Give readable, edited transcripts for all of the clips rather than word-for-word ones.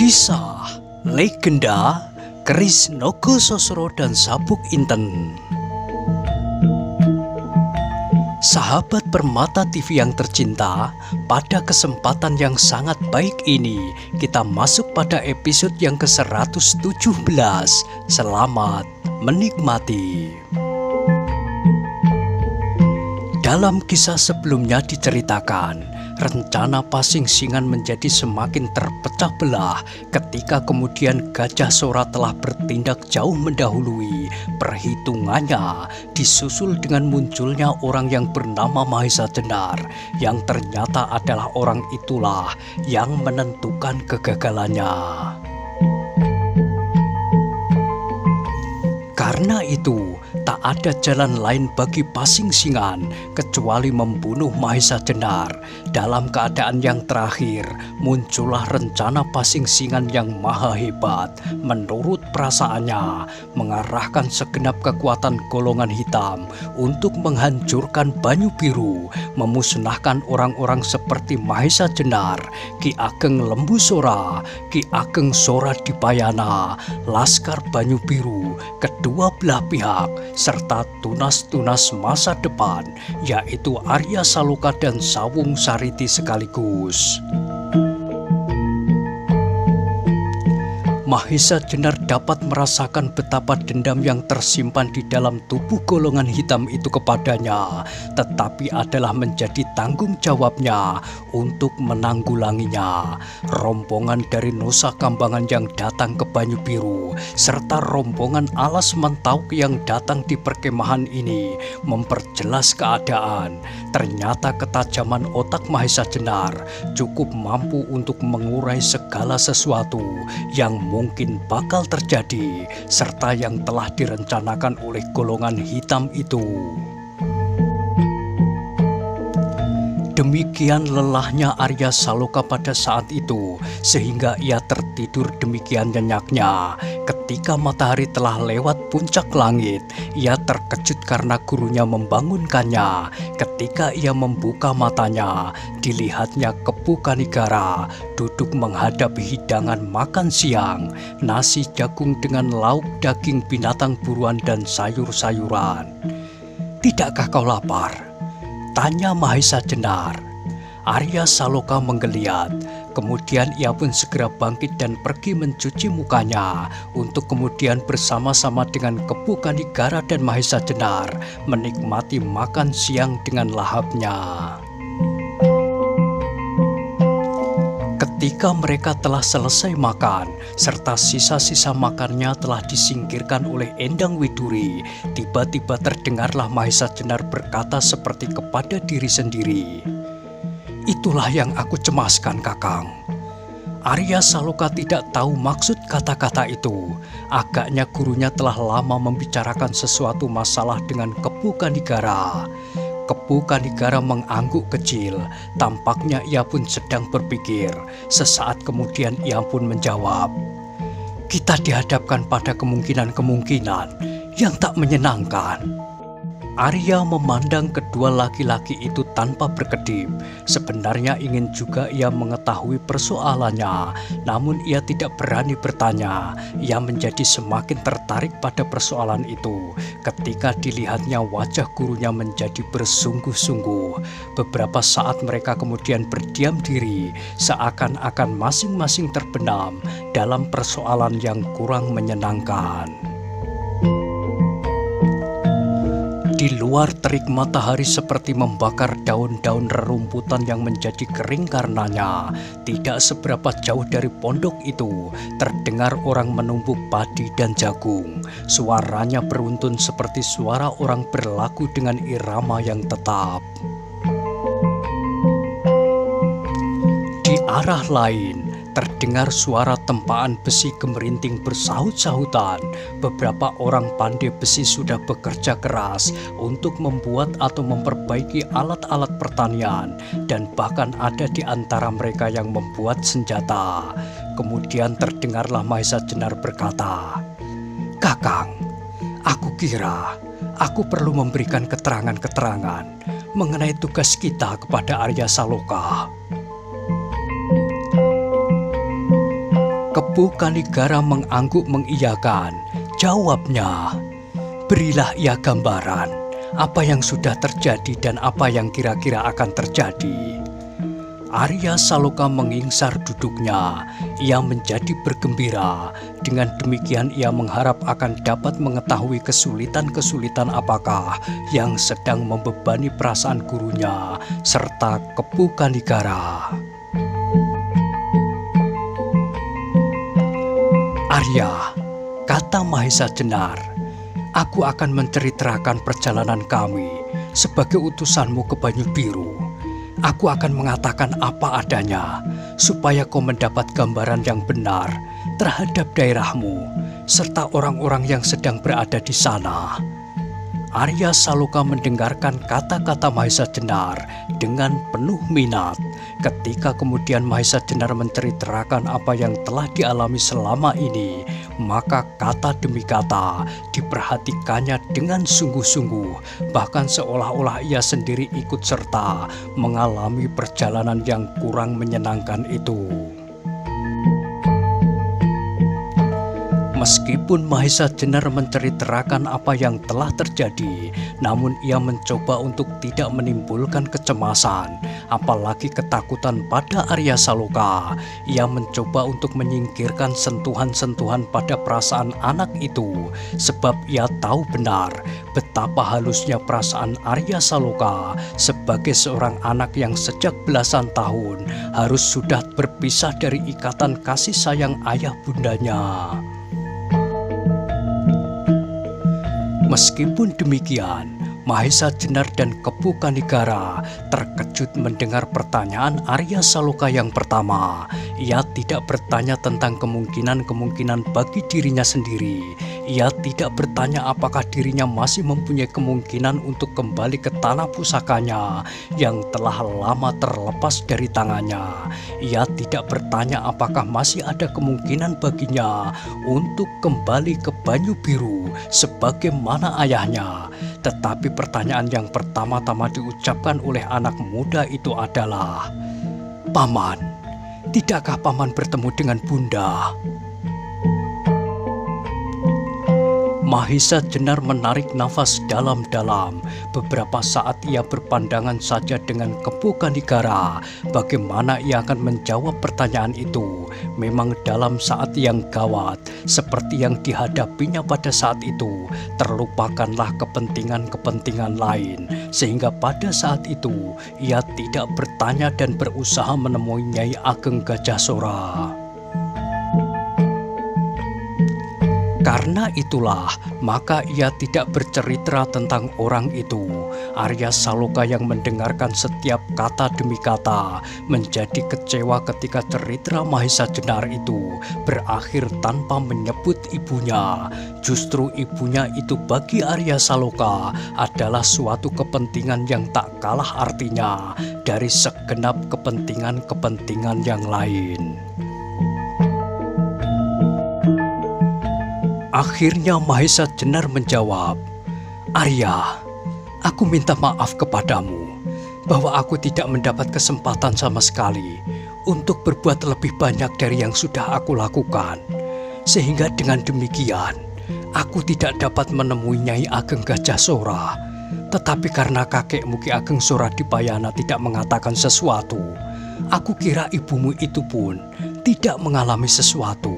Kisah Legenda Keris Nogososro dan Sabuk Inten. Sahabat Permata TV yang tercinta, pada kesempatan yang sangat baik ini kita masuk pada episode yang ke-117. Selamat menikmati. Dalam kisah sebelumnya diceritakan, rencana Pasingsingan menjadi semakin terpecah belah ketika kemudian Gajah Sora telah bertindak jauh mendahului perhitungannya, disusul dengan munculnya orang yang bernama Mahesa Jenar, yang ternyata adalah orang itulah yang menentukan kegagalannya. Karena itu, tak ada jalan lain bagi Pasingsingan kecuali membunuh Mahesa Jenar. Dalam keadaan yang terakhir, muncullah rencana Pasingsingan yang maha hebat. Menurut perasaannya, mengarahkan segenap kekuatan golongan hitam untuk menghancurkan Banyu Biru, memusnahkan orang-orang seperti Mahesa Jenar, Ki Ageng Lembu Sora, Ki Ageng Sora Dipayana, Laskar Banyu Biru, kedua belah pihak, serta tunas-tunas masa depan, yaitu Arya Saloka dan Sawung Sariti sekaligus. Mahesa Jenar dapat merasakan betapa dendam yang tersimpan di dalam tubuh golongan hitam itu kepadanya, tetapi adalah menjadi tanggung jawabnya untuk menanggulanginya. Rombongan dari Nusa Kambangan yang datang ke Banyu Biru, serta rombongan Alas Mentauk yang datang di perkemahan ini memperjelas keadaan. Ternyata ketajaman otak Mahesa Jenar cukup mampu untuk mengurai segala sesuatu yang mungkin bakal terjadi, serta yang telah direncanakan oleh golongan hitam itu. Demikian lelahnya Arya Saloka pada saat itu, sehingga ia tertidur demikian nyenyaknya. Ketika matahari telah lewat puncak langit, ia terkejut karena gurunya membangunkannya. Ketika ia membuka matanya, dilihatnya Kepu Kanigara duduk menghadap hidangan makan siang, nasi jagung dengan lauk daging binatang buruan dan sayur-sayuran. "Tidakkah kau lapar?" tanya Mahesa Jenar. Arya Saloka menggeliat. Kemudian ia pun segera bangkit dan pergi mencuci mukanya, untuk kemudian bersama-sama dengan Kepu Kanigara dan Mahesa Jenar menikmati makan siang dengan lahapnya. Ketika mereka telah selesai makan, serta sisa-sisa makannya telah disingkirkan oleh Endang Widuri, tiba-tiba terdengarlah Mahesa Jenar berkata seperti kepada diri sendiri, "Itulah yang aku cemaskan, Kakang." Arya Saloka tidak tahu maksud kata-kata itu. Agaknya gurunya telah lama membicarakan sesuatu masalah dengan Kepu Kanigara. Kepu Kanigara mengangguk kecil. Tampaknya ia pun sedang berpikir. Sesaat kemudian ia pun menjawab, "Kita dihadapkan pada kemungkinan-kemungkinan yang tak menyenangkan." Arya memandang kedua laki-laki itu tanpa berkedip. Sebenarnya ingin juga ia mengetahui persoalannya, namun ia tidak berani bertanya. Ia menjadi semakin tertarik pada persoalan itu ketika dilihatnya wajah gurunya menjadi bersungguh-sungguh. Beberapa saat mereka kemudian berdiam diri, seakan-akan masing-masing terbenam dalam persoalan yang kurang menyenangkan. Di luar terik matahari seperti membakar daun-daun rerumputan yang menjadi kering karenanya. Tidak seberapa jauh dari pondok itu terdengar orang menumbuk padi dan jagung. Suaranya beruntun seperti suara orang berlagu dengan irama yang tetap. Di arah lain terdengar suara tempaan besi gemerinting bersahut-sahutan. Beberapa orang pandai besi sudah bekerja keras untuk membuat atau memperbaiki alat-alat pertanian, dan bahkan ada di antara mereka yang membuat senjata. Kemudian terdengarlah Mahesa Jenar berkata, "Kakang, aku kira aku perlu memberikan keterangan-keterangan mengenai tugas kita kepada Arya Saloka." Kepu Kanigara mengangguk mengiyakan. Jawabnya, berilah ia gambaran apa yang sudah terjadi dan apa yang kira-kira akan terjadi. Arya Saloka mengingsar duduknya. Ia menjadi bergembira. Dengan demikian ia mengharap akan dapat mengetahui kesulitan-kesulitan apakah yang sedang membebani perasaan gurunya serta Kepu Kanigara. Arya, kata Mahesa Jenar, aku akan menceritakan perjalanan kami sebagai utusanmu ke Banyu Biru. Aku akan mengatakan apa adanya, supaya kau mendapat gambaran yang benar terhadap daerahmu, serta orang-orang yang sedang berada di sana. Arya Saloka mendengarkan kata-kata Mahesa Jenar dengan penuh minat. Ketika kemudian Mahesa Jenar menceritakan apa yang telah dialami selama ini, maka kata demi kata diperhatikannya dengan sungguh-sungguh, bahkan seolah-olah ia sendiri ikut serta mengalami perjalanan yang kurang menyenangkan itu. Meskipun Mahesa Jenar menceritakan apa yang telah terjadi, namun ia mencoba untuk tidak menimbulkan kecemasan, apalagi ketakutan pada Arya Saloka. Ia mencoba untuk menyingkirkan sentuhan-sentuhan pada perasaan anak itu, sebab ia tahu benar betapa halusnya perasaan Arya Saloka sebagai seorang anak yang sejak belasan tahun harus sudah berpisah dari ikatan kasih sayang ayah bundanya. Meskipun demikian, Mahesa Jenar dan Kepu Kanigara terkejut mendengar pertanyaan Arya Saloka yang pertama. Ia tidak bertanya tentang kemungkinan-kemungkinan bagi dirinya sendiri. Ia tidak bertanya apakah dirinya masih mempunyai kemungkinan untuk kembali ke tanah pusakanya yang telah lama terlepas dari tangannya. Ia tidak bertanya apakah masih ada kemungkinan baginya untuk kembali ke Banyu Biru sebagaimana ayahnya. Tetapi pertanyaan yang pertama-tama diucapkan oleh anak muda itu adalah, "Paman, tidakkah paman bertemu dengan Bunda?" Mahesa Jenar menarik nafas dalam-dalam. Beberapa saat ia berpandangan saja dengan Kepu Kanigara. Bagaimana ia akan menjawab pertanyaan itu? Memang dalam saat yang gawat seperti yang dihadapinya pada saat itu, terlupakanlah kepentingan-kepentingan lain. Sehingga pada saat itu ia tidak bertanya dan berusaha menemui Nyai Ageng Gajasora. Karena itulah, maka ia tidak bercerita tentang orang itu. Arya Saloka yang mendengarkan setiap kata demi kata menjadi kecewa ketika cerita Mahesa Jenar itu berakhir tanpa menyebut ibunya. Justru ibunya itu bagi Arya Saloka adalah suatu kepentingan yang tak kalah artinya dari segenap kepentingan-kepentingan yang lain. Akhirnya Mahesa Jenar menjawab, "Arya, aku minta maaf kepadamu bahwa aku tidak mendapat kesempatan sama sekali untuk berbuat lebih banyak dari yang sudah aku lakukan. Sehingga dengan demikian, aku tidak dapat menemui Nyai Ageng Gajasora. Tetapi karena kakekmu Ki Ageng Soradipayana tidak mengatakan sesuatu, aku kira ibumu itu pun tidak mengalami sesuatu."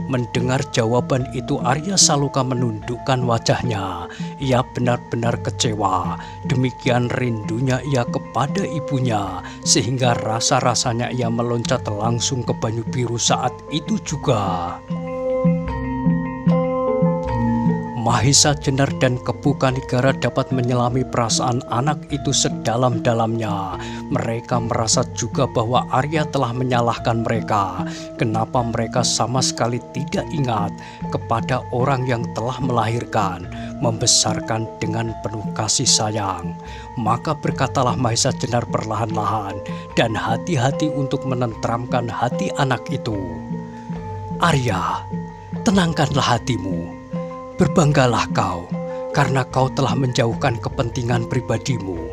Mendengar jawaban itu, Arya Saloka menundukkan wajahnya. Ia benar-benar kecewa. Demikian rindunya ia kepada ibunya, sehingga rasa-rasanya ia meloncat langsung ke Banyu Biru saat itu juga. Mahesa Jenar dan Kepu Kanigara dapat menyelami perasaan anak itu sedalam-dalamnya. Mereka merasa juga bahwa Arya telah menyalahkan mereka. Kenapa mereka sama sekali tidak ingat kepada orang yang telah melahirkan, membesarkan dengan penuh kasih sayang. Maka berkatalah Mahesa Jenar perlahan-lahan dan hati-hati untuk menenteramkan hati anak itu. "Arya, tenangkanlah hatimu. Berbanggalah kau, karena kau telah menjauhkan kepentingan pribadimu.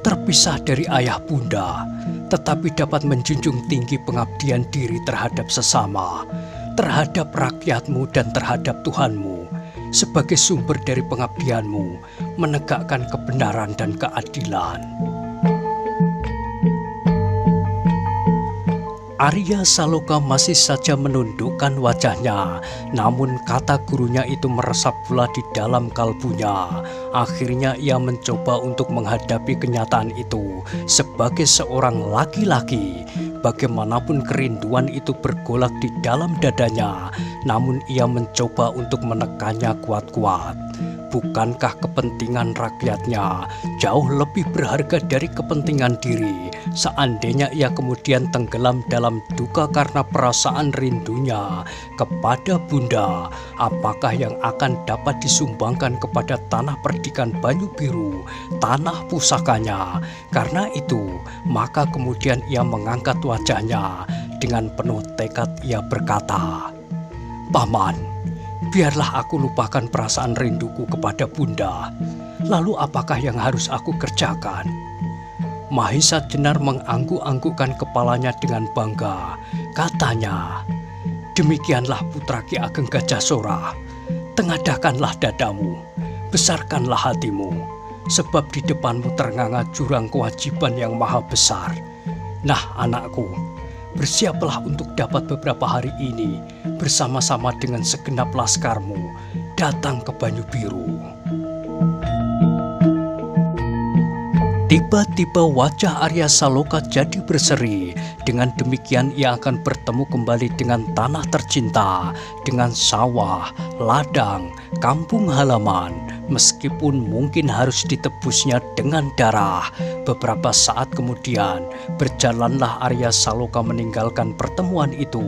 terpisah dari ayah bunda, tetapi dapat menjunjung tinggi pengabdian diri terhadap sesama, terhadap rakyatmu dan terhadap Tuhanmu, sebagai sumber dari pengabdianmu, menegakkan kebenaran dan keadilan. Arya Saloka masih saja menundukkan wajahnya, namun kata gurunya itu meresap pula di dalam kalbunya. Akhirnya ia mencoba untuk menghadapi kenyataan itu sebagai seorang laki-laki. Bagaimanapun kerinduan itu bergolak di dalam dadanya, namun ia mencoba untuk menekannya kuat-kuat. Bukankah kepentingan rakyatnya jauh lebih berharga dari kepentingan diri? Seandainya ia kemudian tenggelam dalam duka karena perasaan rindunya kepada bunda, apakah yang akan dapat disumbangkan kepada tanah perdikan Banyu Biru, tanah pusakanya? Karena itu, maka kemudian ia mengangkat wajahnya. Dengan penuh tekad ia berkata, "Paman, biarlah aku lupakan perasaan rinduku kepada bunda. Lalu apakah yang harus aku kerjakan?" Mahisa Jenar mengangguk-anggukkan kepalanya dengan bangga. Katanya, "Demikianlah putra Ki Ageng Gajah Sora. Tengadahkanlah dadamu, besarkanlah hatimu, sebab di depanmu ternganga jurang kewajiban yang maha besar. Nah anakku, bersiaplah untuk dapat beberapa hari ini bersama-sama dengan segenap laskarmu datang ke Banyu Biru." Tiba-tiba wajah Arya Saloka jadi berseri. Dengan demikian ia akan bertemu kembali dengan tanah tercinta, dengan sawah, ladang, kampung halaman, meskipun mungkin harus ditebusnya dengan darah. Beberapa saat kemudian, berjalanlah Arya Saloka meninggalkan pertemuan itu.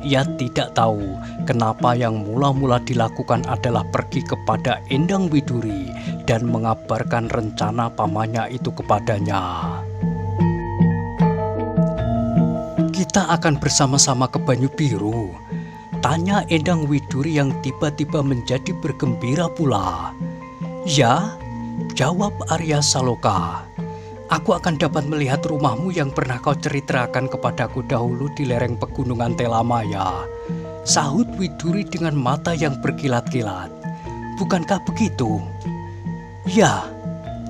Ia tidak tahu kenapa yang mula-mula dilakukan adalah pergi kepada Endang Widuri dan mengabarkan rencana pamannya itu kepadanya. "Kita akan bersama-sama ke Banyu Biru?" tanya Endang Widuri yang tiba-tiba menjadi bergembira pula. "Ya," jawab Arya Saloka. "Aku akan dapat melihat rumahmu yang pernah kau ceritakan kepadaku dahulu di lereng pegunungan Telamaya," sahut Widuri dengan mata yang berkilat-kilat. "Bukankah begitu?" "Ya,"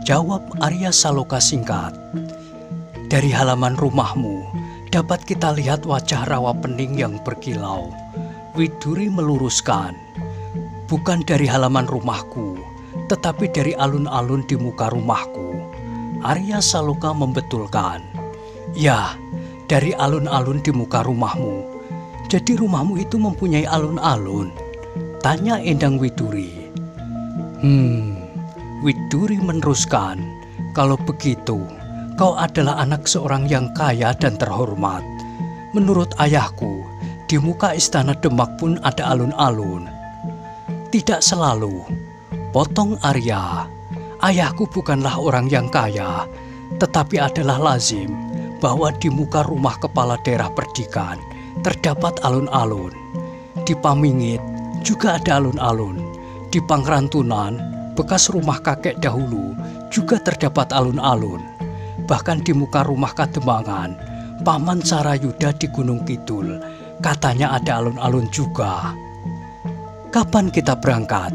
jawab Arya Saloka singkat. "Dari halaman rumahmu dapat kita lihat wajah rawa pening yang berkilau." Widuri meluruskan, "Bukan dari halaman rumahku, tetapi dari alun-alun di muka rumahku." Arya Saloka membetulkan, "Ya, dari alun-alun di muka rumahmu. Jadi rumahmu itu mempunyai alun-alun?" tanya Endang Widuri. Widuri meneruskan, "Kalau begitu, kau adalah anak seorang yang kaya dan terhormat. Menurut ayahku, di muka istana Demak pun ada alun-alun." "Tidak selalu," potong Arya. "Ayahku bukanlah orang yang kaya, tetapi adalah lazim bahwa di muka rumah kepala daerah perdikan terdapat alun-alun. Di Pamingit juga ada alun-alun. Di Pangrantunan, bekas rumah kakek dahulu, juga terdapat alun-alun. Bahkan di muka rumah Kademangan, Paman Sarayuda di Gunung Kidul, katanya ada alun-alun juga." "Kapan kita berangkat?"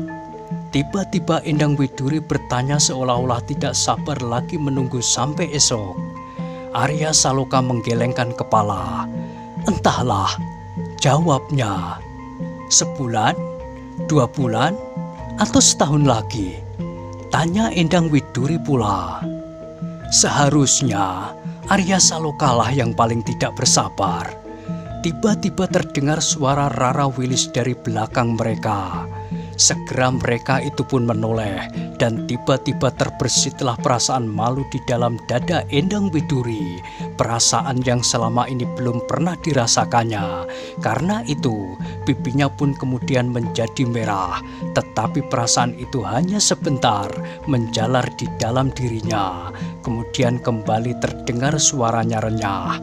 tiba-tiba Endang Widuri bertanya seolah-olah tidak sabar lagi menunggu sampai esok. Arya Saloka menggelengkan kepala. "Entahlah," jawabnya. "Sebulan, 2 bulan, atau setahun lagi?" tanya Endang Widuri pula. Seharusnya Arya Saloka lah yang paling tidak bersabar. Tiba-tiba terdengar suara Rara Wilis dari belakang mereka. Segera mereka itu pun menoleh, dan tiba-tiba terbesitlah perasaan malu di dalam dada Endang Widuri. Perasaan yang selama ini belum pernah dirasakannya. Karena itu, pipinya pun kemudian menjadi merah. Tetapi perasaan itu hanya sebentar menjalar di dalam dirinya. Kemudian kembali terdengar suaranya renyah.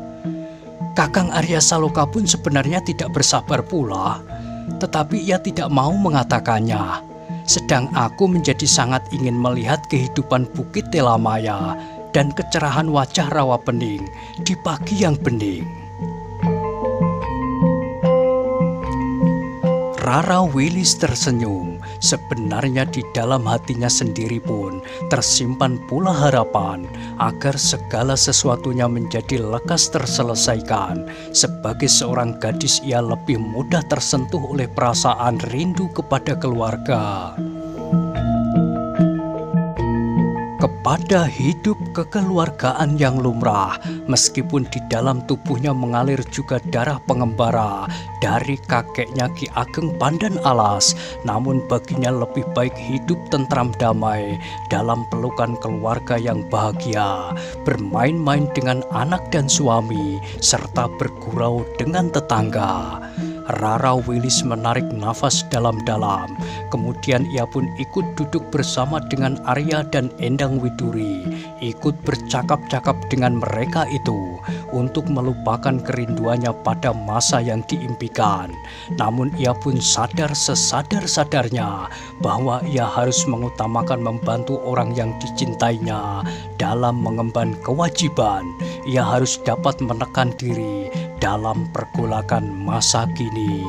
Kakang Arya Saloka pun sebenarnya tidak bersabar pula, tetapi ia tidak mau mengatakannya. Sedang aku menjadi sangat ingin melihat kehidupan Bukit Telamaya dan kecerahan wajah rawa pening di pagi yang bening. Rara Wilis tersenyum. Sebenarnya di dalam hatinya sendiri pun tersimpan pula harapan agar segala sesuatunya menjadi lekas terselesaikan. Sebagai seorang gadis, ia lebih mudah tersentuh oleh perasaan rindu kepada keluarga, kepada hidup kekeluargaan yang lumrah, meskipun di dalam tubuhnya mengalir juga darah pengembara dari kakeknya Ki Ageng Pandan Alas. Namun baginya lebih baik hidup tentram damai dalam pelukan keluarga yang bahagia, bermain-main dengan anak dan suami, serta bergurau dengan tetangga. Rara Wilis menarik nafas dalam-dalam. Kemudian ia pun ikut duduk bersama dengan Arya dan Endang Widuri, ikut bercakap-cakap dengan mereka itu untuk melupakan kerinduannya pada masa yang diimpikan. Namun ia pun sadar sesadar-sadarnya bahwa ia harus mengutamakan membantu orang yang dicintainya dalam mengemban kewajiban. Ia harus dapat menekan diri dalam pergolakan masa kini.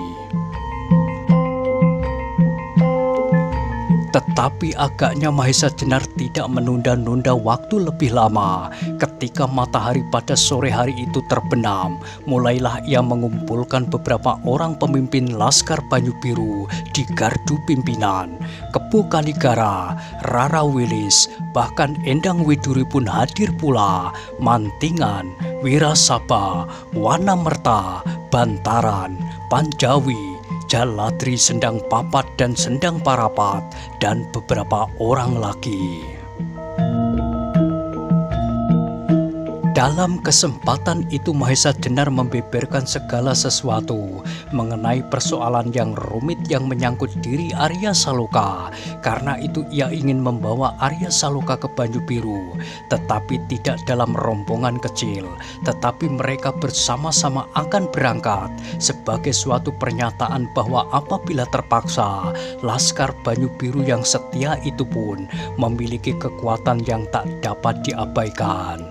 Tetapi agaknya Mahesa Jenar tidak menunda-nunda waktu lebih lama. Ketika matahari pada sore hari itu terbenam, mulailah ia mengumpulkan beberapa orang pemimpin Laskar Banyu Biru di gardu pimpinan. Kepu Kanigara, Rara Wilis, bahkan Endang Widuri pun hadir pula. Mantingan, Wirasaba, Wanamerta, Bantaran, Panjawi, Jaladri, Sendang Papat dan Sendang Parapat, dan beberapa orang lagi. Dalam kesempatan itu Mahesa Jenar membeberkan segala sesuatu mengenai persoalan yang rumit yang menyangkut diri Arya Saloka. Karena itu ia ingin membawa Arya Saloka ke Banyu Biru, tetapi tidak dalam rombongan kecil, tetapi mereka bersama-sama akan berangkat sebagai suatu pernyataan bahwa apabila terpaksa, Laskar Banyu Biru yang setia itu pun memiliki kekuatan yang tak dapat diabaikan.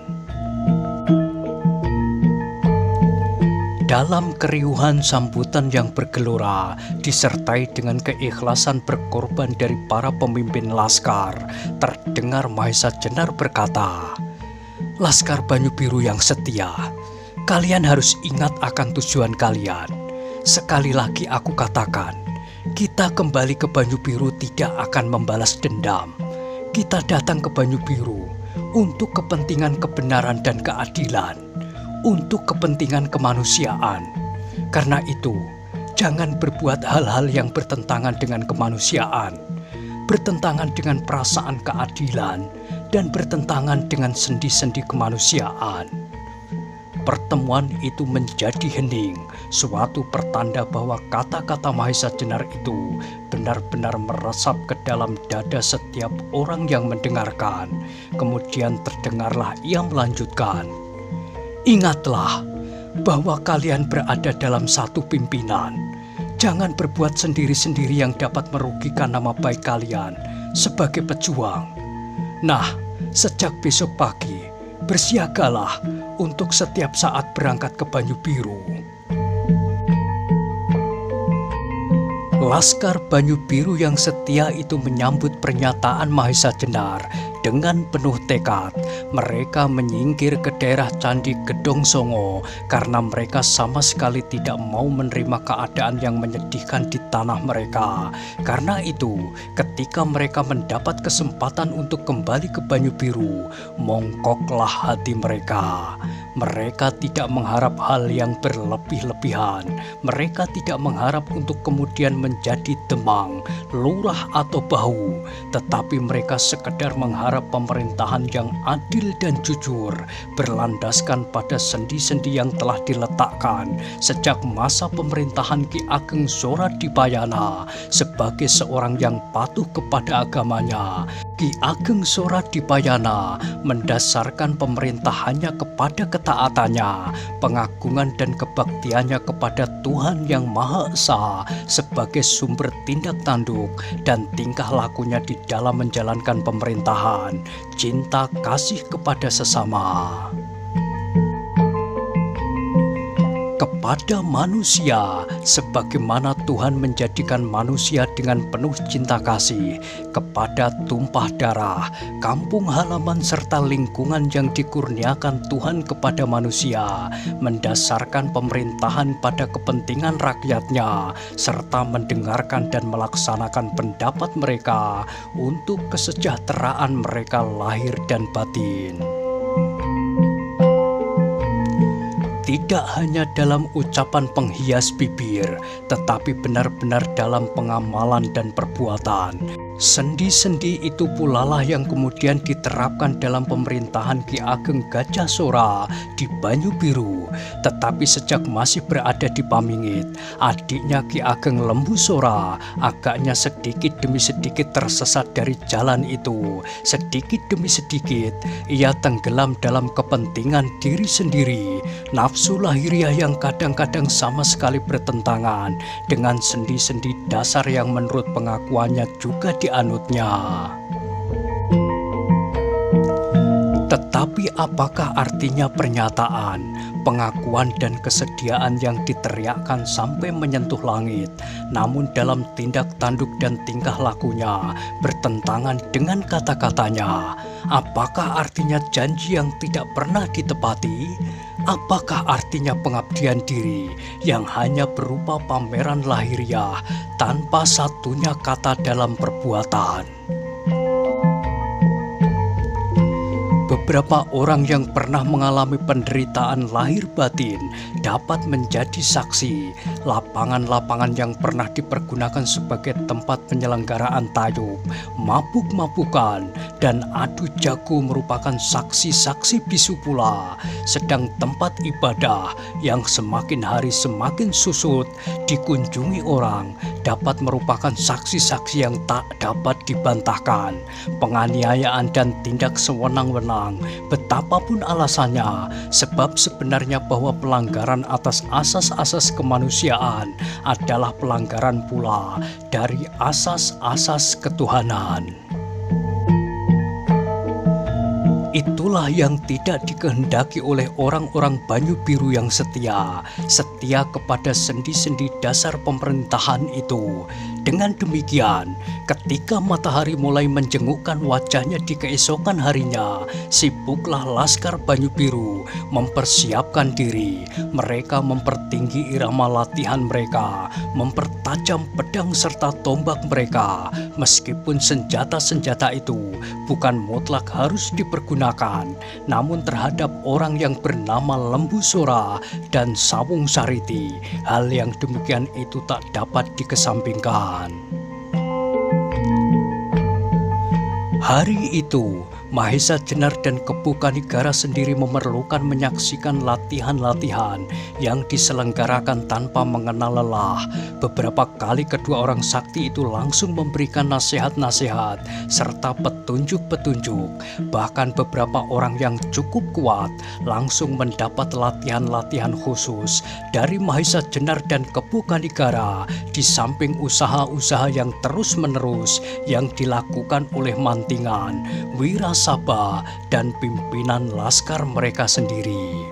Dalam keriuhan sambutan yang bergelora, disertai dengan keikhlasan berkorban dari para pemimpin Laskar, terdengar Mahesa Jenar berkata, "Laskar Banyu Biru yang setia, kalian harus ingat akan tujuan kalian. Sekali lagi aku katakan, kita kembali ke Banyu Biru tidak akan membalas dendam. Kita datang ke Banyu Biru untuk kepentingan kebenaran dan keadilan, untuk kepentingan kemanusiaan. Karena itu, jangan berbuat hal-hal yang bertentangan dengan kemanusiaan, bertentangan dengan perasaan keadilan, dan bertentangan dengan sendi-sendi kemanusiaan." Pertemuan itu menjadi hening, suatu pertanda bahwa kata-kata Mahesa Jenar itu benar-benar meresap ke dalam dada setiap orang yang mendengarkan. Kemudian terdengarlah ia melanjutkan, "Ingatlah bahwa kalian berada dalam satu pimpinan. Jangan berbuat sendiri-sendiri yang dapat merugikan nama baik kalian sebagai pejuang. Nah, sejak besok pagi, bersiagalah untuk setiap saat berangkat ke Banyu Biru." Laskar Banyu Biru yang setia itu menyambut pernyataan Mahesa Jenar dengan penuh tekad. Mereka menyingkir ke daerah Candi Gedong Songo karena mereka sama sekali tidak mau menerima keadaan yang menyedihkan di tanah mereka. Karena itu, ketika mereka mendapat kesempatan untuk kembali ke Banyu Biru, mongkoklah hati mereka. Mereka tidak mengharap hal yang berlebih-lebihan. Mereka tidak mengharap untuk kemudian menjadi Demang, Lurah atau Bahu, tetapi mereka sekedar mengharap pemerintahan yang adil dan jujur, berlandaskan pada sendi-sendi yang telah diletakkan sejak masa pemerintahan Ki Ageng Soradipayana. Sebagai seorang yang patuh kepada agamanya, Ki Ageng Soradipayana mendasarkan pemerintahannya kepada ketaatannya, pengagungan dan kebaktiannya kepada Tuhan Yang Maha Esa sebagai sumber tindak tanduk dan tingkah lakunya di dalam menjalankan pemerintahan, cinta kasih kepada sesama. Kepada manusia, sebagaimana Tuhan menjadikan manusia dengan penuh cinta kasih kepada tumpah darah, kampung halaman serta lingkungan yang dikurniakan Tuhan kepada manusia, mendasarkan pemerintahan pada kepentingan rakyatnya, serta mendengarkan dan melaksanakan pendapat mereka untuk kesejahteraan mereka lahir dan batin. Tidak hanya dalam ucapan penghias bibir, tetapi benar-benar dalam pengamalan dan perbuatan. Sendi-sendi itu pula lah yang kemudian diterapkan dalam pemerintahan Ki Ageng Gajah Sora di Banyu Biru. Tetapi sejak masih berada di Pamingit, adiknya Ki Ageng Lembu Sora agaknya sedikit demi sedikit tersesat dari jalan itu. Sedikit demi sedikit ia tenggelam dalam kepentingan diri sendiri, nafsu lahiriah yang kadang-kadang sama sekali bertentangan dengan sendi-sendi dasar yang menurut pengakuannya juga dianutnya. Tetapi apakah artinya pernyataan, pengakuan dan kesediaan yang diteriakkan sampai menyentuh langit, namun dalam tindak tanduk dan tingkah lakunya bertentangan dengan kata-katanya? Apakah artinya janji yang tidak pernah ditepati? Apakah artinya pengabdian diri yang hanya berupa pameran lahiriah tanpa satunya kata dalam perbuatan? Beberapa orang yang pernah mengalami penderitaan lahir batin dapat menjadi saksi. Lapangan-lapangan yang pernah dipergunakan sebagai tempat penyelenggaraan tayub, mabuk-mabukan, dan adu jago merupakan saksi-saksi bisu pula. Sedang tempat ibadah yang semakin hari semakin susut dikunjungi orang dapat merupakan saksi-saksi yang tak dapat dibantahkan. Penganiayaan dan tindak sewenang-wenang, betapapun alasannya, sebab sebenarnya bahwa pelanggaran atas asas-asas kemanusiaan adalah pelanggaran pula dari asas-asas ketuhanan. Itulah yang tidak dikehendaki oleh orang-orang Banyu Biru yang setia kepada sendi-sendi dasar pemerintahan itu. Dengan demikian, ketika matahari mulai menjengukkan wajahnya di keesokan harinya, sibuklah Laskar Banyu Biru mempersiapkan diri. Mereka mempertinggi irama latihan mereka, mempertajam pedang serta tombak mereka, meskipun senjata-senjata itu bukan mutlak harus dipergunakan, namun terhadap orang yang bernama Lembu Sora dan Sawung Sariti, hal yang demikian itu tak dapat dikesampingkan. Hari itu, Mahesa Jenar dan Kepu Kanigara sendiri memerlukan menyaksikan latihan-latihan yang diselenggarakan tanpa mengenal lelah. Beberapa kali kedua orang sakti itu langsung memberikan nasihat-nasihat serta petunjuk-petunjuk. Bahkan beberapa orang yang cukup kuat langsung mendapat latihan-latihan khusus dari Mahesa Jenar dan Kepu Kanigara, di samping usaha-usaha yang terus-menerus yang dilakukan oleh Mantingan, Wirasaba, dan pimpinan laskar mereka sendiri.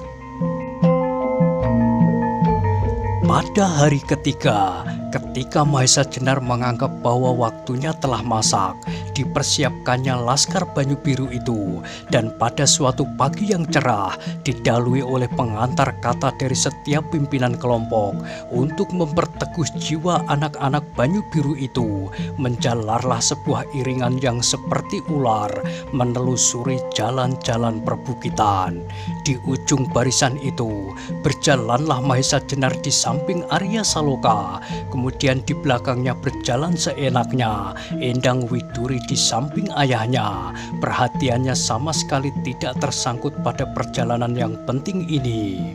Pada hari ketiga, ketika Mahesa Jenar menganggap bahwa waktunya telah masak, dipersiapkannya Laskar Banyu Biru itu, dan pada suatu pagi yang cerah didahului oleh pengantar kata dari setiap pimpinan kelompok untuk memperteguh jiwa anak-anak Banyu Biru itu, menjalarlah sebuah iringan yang seperti ular menelusuri jalan-jalan perbukitan. Di ujung barisan itu berjalanlah Mahesa Jenar di samping Arya Saloka, kemudian di belakangnya berjalan seenaknya Endang Widuri di samping ayahnya. Perhatiannya sama sekali tidak tersangkut pada perjalanan yang penting ini.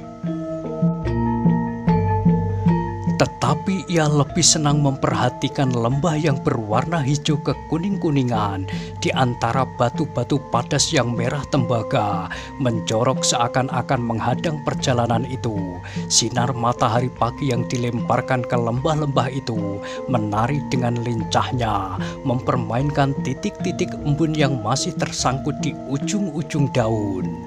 Tetapi ia lebih senang memperhatikan lembah yang berwarna hijau kekuning-kuningan di antara batu-batu padas yang merah tembaga menjorok seakan-akan menghadang perjalanan itu. Sinar matahari pagi yang dilemparkan ke lembah-lembah itu menari dengan lincahnya, mempermainkan titik-titik embun yang masih tersangkut di ujung-ujung daun.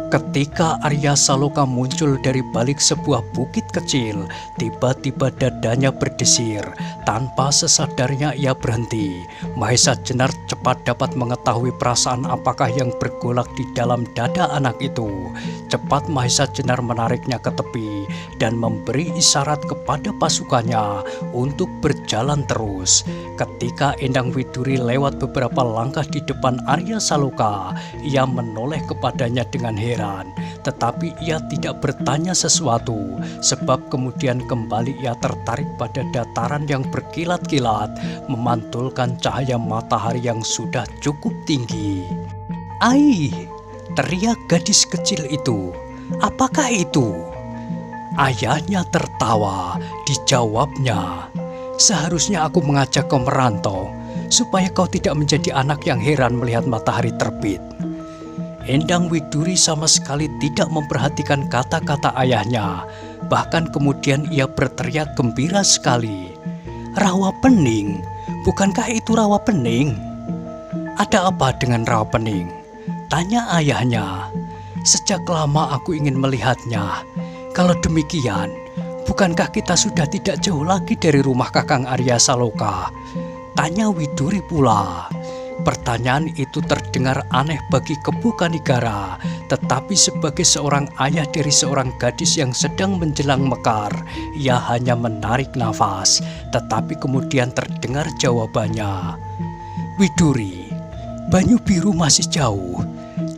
Ketika Arya Saloka muncul dari balik sebuah bukit kecil, tiba-tiba dadanya berdesir. Tanpa sesadarnya ia berhenti. Mahesa Jenar cepat dapat mengetahui perasaan apakah yang bergolak di dalam dada anak itu. Cepat Mahesa Jenar menariknya ke tepi dan memberi isyarat kepada pasukannya untuk berjalan terus. Ketika Endang Widuri lewat beberapa langkah di depan Arya Saloka, ia menoleh kepadanya dengan heran, tetapi ia tidak bertanya sesuatu, sebab kemudian kembali ia tertarik pada dataran yang berkilat-kilat, memantulkan cahaya matahari yang sudah cukup tinggi. "Ai!" teriak gadis kecil itu. "Apakah itu?" Ayahnya tertawa, dijawabnya, "Seharusnya aku mengajak kau merantau, supaya kau tidak menjadi anak yang heran melihat matahari terbit." Endang Widuri sama sekali tidak memperhatikan kata-kata ayahnya. Bahkan kemudian ia berteriak gembira sekali. "Rawa Pening? Bukankah itu Rawa Pening?" "Ada apa dengan Rawa Pening?" tanya ayahnya. "Sejak lama aku ingin melihatnya. Kalau demikian, bukankah kita sudah tidak jauh lagi dari rumah Kakang Arya Saloka?" tanya Widuri pula. Pertanyaan itu terdengar aneh bagi Kebu Kanigara, tetapi sebagai seorang ayah dari seorang gadis yang sedang menjelang mekar, ia hanya menarik nafas, tetapi kemudian terdengar jawabannya. "Widuri, Banyu Biru masih jauh.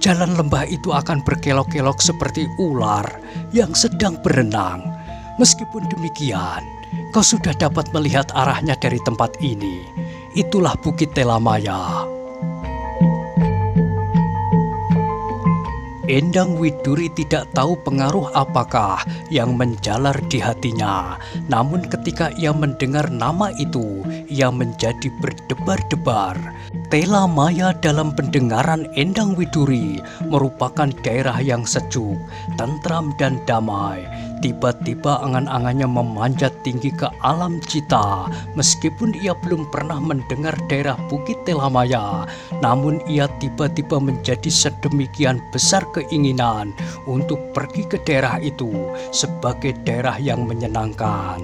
Jalan lembah itu akan berkelok-kelok seperti ular yang sedang berenang. Meskipun demikian, kau sudah dapat melihat arahnya dari tempat ini. Itulah Bukit Telamaya." Endang Widuri tidak tahu pengaruh apakah yang menjalar di hatinya. Namun ketika ia mendengar nama itu, ia menjadi berdebar-debar. Telamaya dalam pendengaran Endang Widuri merupakan daerah yang sejuk, tentram dan damai. Tiba-tiba angan-angannya memanjat tinggi ke alam cita. Meskipun ia belum pernah mendengar daerah Bukit Telamaya, namun ia tiba-tiba menjadi sedemikian besar keinginan untuk pergi ke daerah itu sebagai daerah yang menyenangkan.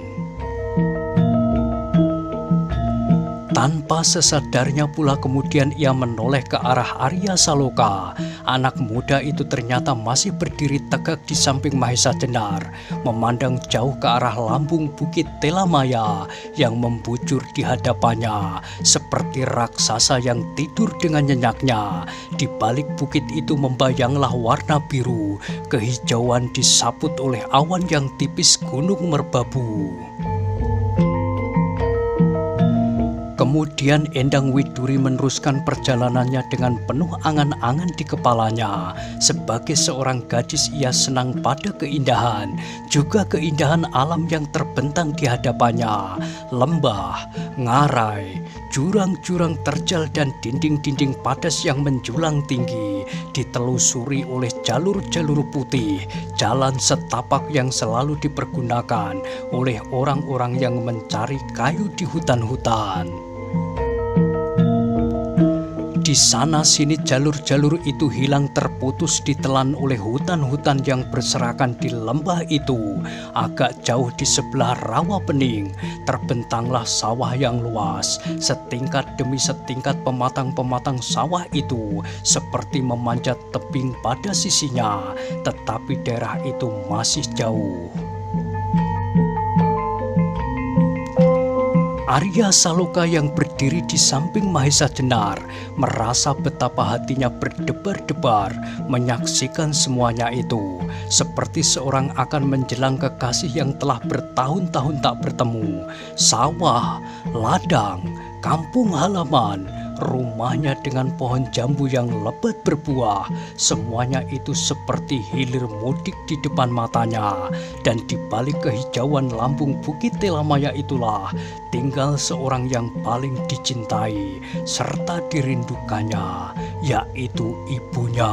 Tanpa sesadarnya pula kemudian ia menoleh ke arah Arya Saloka. Anak muda itu ternyata masih berdiri tegak di samping Mahesa Jenar, memandang jauh ke arah lambung Bukit Telamaya yang membujur di hadapannya seperti raksasa yang tidur dengan nyenyaknya. Di balik bukit itu membayanglah warna biru, kehijauan disaput oleh awan yang tipis Gunung Merbabu. Kemudian Endang Widuri meneruskan perjalanannya dengan penuh angan-angan di kepalanya. Sebagai seorang gadis ia senang pada keindahan, juga keindahan alam yang terbentang di hadapannya. Lembah, ngarai, jurang-jurang terjal dan dinding-dinding padas yang menjulang tinggi, ditelusuri oleh jalur-jalur putih, jalan setapak yang selalu dipergunakan oleh orang-orang yang mencari kayu di hutan-hutan. Di sana-sini jalur-jalur itu hilang terputus ditelan oleh hutan-hutan yang berserakan di lembah itu. Agak jauh di sebelah Rawa Pening terbentanglah sawah yang luas. Setingkat demi setingkat pematang-pematang sawah itu seperti memanjat tebing pada sisinya, tetapi daerah itu masih jauh. Arya Saloka yang berdiri di samping Mahesa Jenar merasa betapa hatinya berdebar-debar menyaksikan semuanya itu, seperti seorang akan menjelang kekasih yang telah bertahun-tahun tak bertemu. Sawah, ladang, kampung halaman, rumahnya dengan pohon jambu yang lebat berbuah. Semuanya itu seperti hilir mudik di depan matanya. Dan di balik kehijauan lambung Bukit Telamaya itulah tinggal seorang yang paling dicintai serta dirindukannya, yaitu ibunya.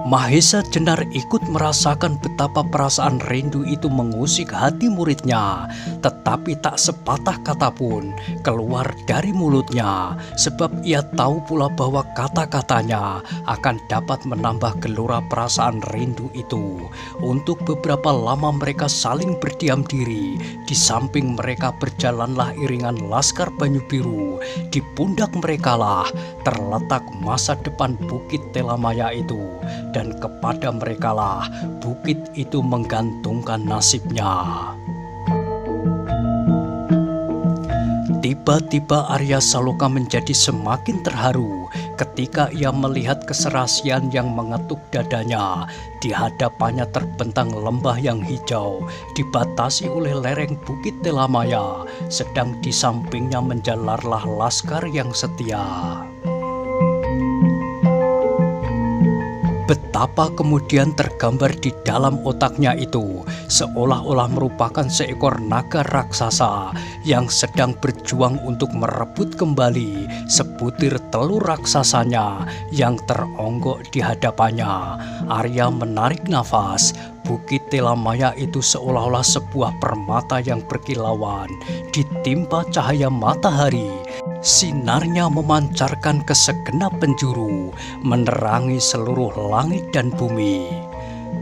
Mahesa Jenar ikut merasakan betapa perasaan rindu itu mengusik hati muridnya, tetapi tak sepatah kata pun keluar dari mulutnya, sebab ia tahu pula bahwa kata-katanya akan dapat menambah gelora perasaan rindu itu. Untuk beberapa lama mereka saling berdiam diri. Di samping mereka berjalanlah iringan Laskar Banyu Biru. Di pundak merekalah terletak masa depan Bukit Telamaya itu. Dan kepada merekalah bukit itu menggantungkan nasibnya. Tiba-tiba Arya Saloka menjadi semakin terharu ketika ia melihat keserasian yang mengetuk dadanya. Di hadapannya terbentang lembah yang hijau, dibatasi oleh lereng Bukit Telamaya, sedang di sampingnya menjalarlah laskar yang setia. Betapa kemudian tergambar di dalam otaknya itu, seolah-olah merupakan seekor naga raksasa yang sedang berjuang untuk merebut kembali sebutir telur raksasanya yang teronggok di hadapannya. Arya menarik nafas. Bukit Telamaya itu seolah-olah sebuah permata yang berkilauan ditimpa cahaya matahari. Sinarnya memancarkan ke segenap penjuru, menerangi seluruh langit dan bumi.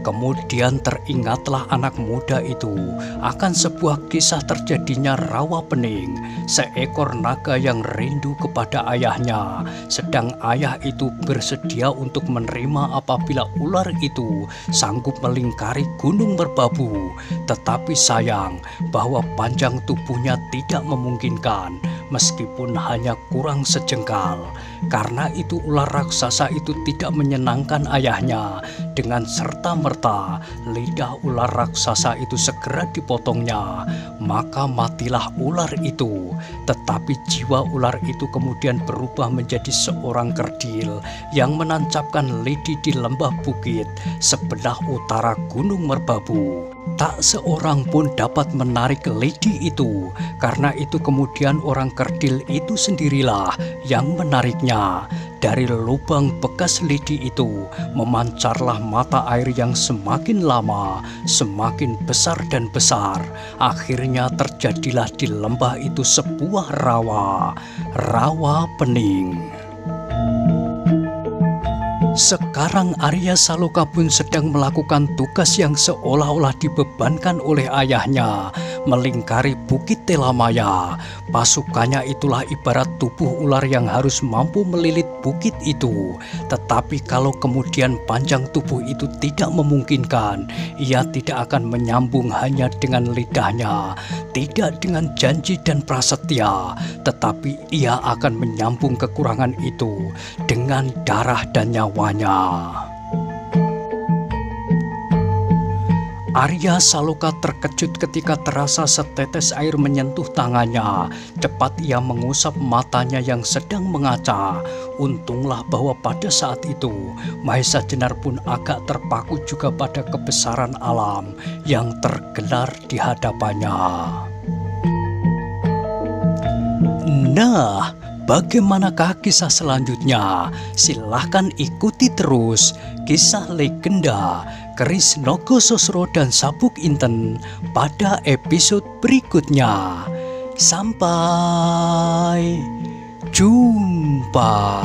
Kemudian teringatlah anak muda itu akan sebuah kisah terjadinya rawa pening, seekor naga yang rindu kepada ayahnya, sedang ayah itu bersedia untuk menerima apabila ular itu sanggup melingkari Gunung Merbabu. Tetapi sayang bahwa panjang tubuhnya tidak memungkinkan, meskipun hanya kurang sejengkal. Karena itu ular raksasa itu tidak menyenangkan ayahnya. Dengan serta-merta lidah ular raksasa itu segera dipotongnya, maka matilah ular itu. Tetapi jiwa ular itu kemudian berubah menjadi seorang kerdil yang menancapkan lidi di lembah bukit sebelah utara Gunung Merbabu. Tak seorang pun dapat menarik lidi itu, karena itu kemudian orang kerdil itu sendirilah yang menariknya. Dari lubang bekas lidi itu memancarlah mata air yang semakin lama semakin besar dan besar. Akhirnya terjadilah di lembah itu sebuah rawa pening. Sekarang Arya Saloka pun sedang melakukan tugas yang seolah-olah dibebankan oleh ayahnya, melingkari Bukit Telamaya. Pasukannya itulah ibarat tubuh ular yang harus mampu melilit bukit itu. Tetapi kalau kemudian panjang tubuh itu tidak memungkinkan, ia tidak akan menyambung hanya dengan lidahnya, tidak dengan janji dan prasetya, tetapi ia akan menyambung kekurangan itu dengan darah dan nyawa. Arya Saloka terkejut ketika terasa setetes air menyentuh tangannya. Cepat ia mengusap matanya yang sedang mengaca. Untunglah bahwa pada saat itu Mahesa Jenar pun agak terpaku juga pada kebesaran alam yang tergelar di hadapannya. Nah, bagaimanakah kisah selanjutnya? Silahkan ikuti terus kisah legenda Keris Nogososro dan Sabuk Inten pada episode berikutnya. Sampai jumpa.